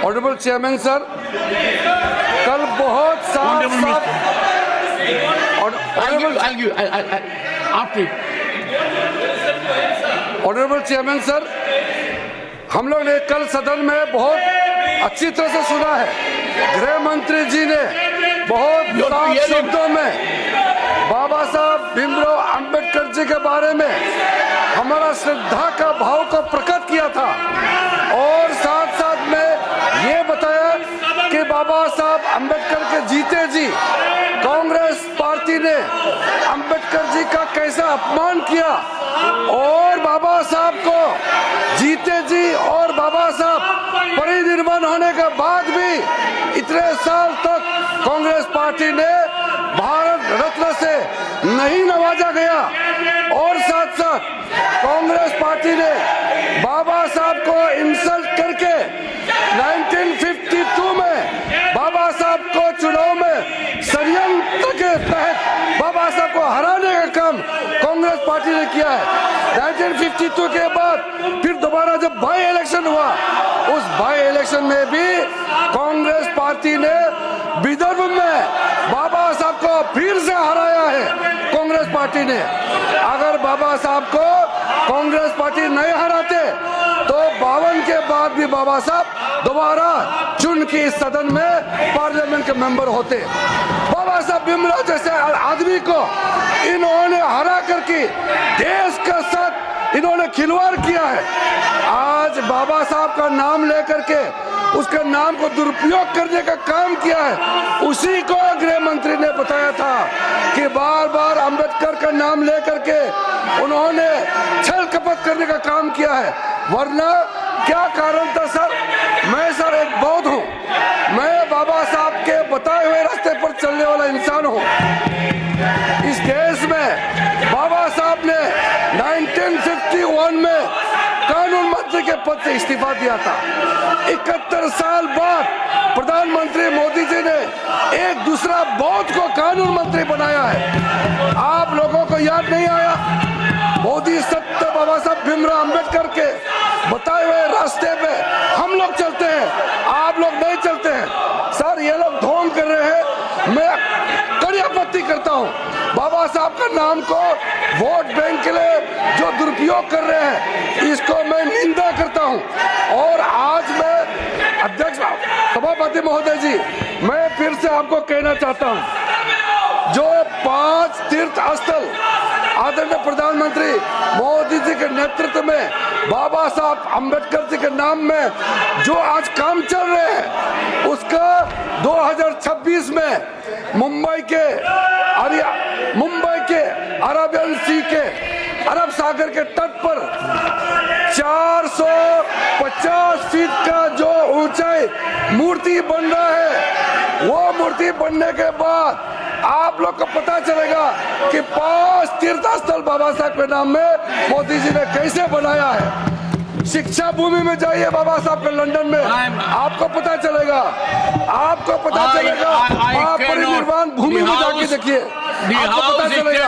Honourable chairman sir, कल बहुत साफ ऑनरेबल चेयरमैन सर, हम लोग ने कल सदन में बहुत अच्छी तरह से सुना है। गृह मंत्री जी ने बहुत साफ शब्दों में बाबा साहब भीमराव अंबेडकर जी के बारे में हमारा श्रद्धा का भाव को प्रकट किया था और साथ साथ में ये बताया कि बाबा साहब अंबेडकर के जीते जी कांग्रेस पार्टी ने अंबेडकर जी का कैसा अपमान किया और बाबा साहब को जीते जी और बाबा साहब परिनिर्वाण होने के बाद भी इतने साल तक कांग्रेस पार्टी ने भारत रत्न से नहीं नवाजा गया और साथ साथ कांग्रेस पार्टी ने बाबा साहब को इंसल्ट करके 1952 में बाबा साहब को चुनाव में षड्यंत्र के तहत बाबा साहब को हराने का काम कांग्रेस पार्टी ने किया है। 1952 के बाद फिर दोबारा जब बाई इलेक्शन हुआ, उस बाई इलेक्शन में भी कांग्रेस पार्टी ने विदर्भ में बाबा साहब को फिर से हराया है। कांग्रेस पार्टी ने अगर बाबा साहब को कांग्रेस पार्टी नहीं हराते तो 52 के बाद भी बाबा साहब दोबारा चुन के इस सदन में पार्लियामेंट के मेंबर होते। बाबा साहब भीमराव जैसे आदमी को इन्होंने हरा करके देश के साथ इन्होंने खिलवाड़ किया है। आज बाबा साहब का नाम लेकर के उसके नाम को दुरुपयोग करने का काम किया है। उसी को गृह मंत्री ने बताया था कि बार बार अंबेडकर का नाम लेकर के उन्होंने छल कपट करने का काम किया है। वरना क्या कारण था सर? मैं सर एक बौद्ध हूँ, मैं बाबा साहब के बताए हुए रास्ते पर चलने वाला इंसान हूँ। इस देश में बाबा साहब ने 1951 में कानून मंत्री के पद से इस्तीफा दिया था। 71 साल बाद प्रधानमंत्री मोदी जी ने एक दूसरा बौद्ध को कानून मंत्री बनाया है। आप लोगों को याद नहीं आया? मोदी सत्य बाबा साहब भीमराव अंबेडकर के बताए हुए रास्ते पे हम लोग चलते हैं, आप लोग नहीं चलते हैं। सर ये लोग ढोंग कर रहे हैं, मैं कड़ी आपत्ति करता हूँ। बाबा साहब का नाम को वोट बैंक के लिए जो दुरुपयोग कर रहे हैं, इसको मैं निंदा करता हूँ। और आज मैं अध्यक्ष सभापति महोदय जी, मैं फिर से आपको कहना चाहता हूँ, जो 5 तीर्थ स्थल आदरणीय प्रधानमंत्री मोदी जी के नेतृत्व में बाबा साहब अंबेडकर जी के नाम में जो आज काम चल रहे हैं, उसका 2026 में मुंबई के अरेबियन सी के अरब सागर के तट पर 450 फीट का जो ऊंचाई मूर्ति बन रहा है, वो मूर्ति बनने के बाद आप लोग को पता चलेगा कि 5 तीर्थ स्थल बाबा साहब के नाम में मोदी जी ने कैसे बनाया है। शिक्षा भूमि में जाइए बाबा साहब के लंदन में, आपको पता चलेगा, आपको पता चलेगा। आप परिनिर्वाण भूमि में जाके देखिए, आपको पता चलेगा।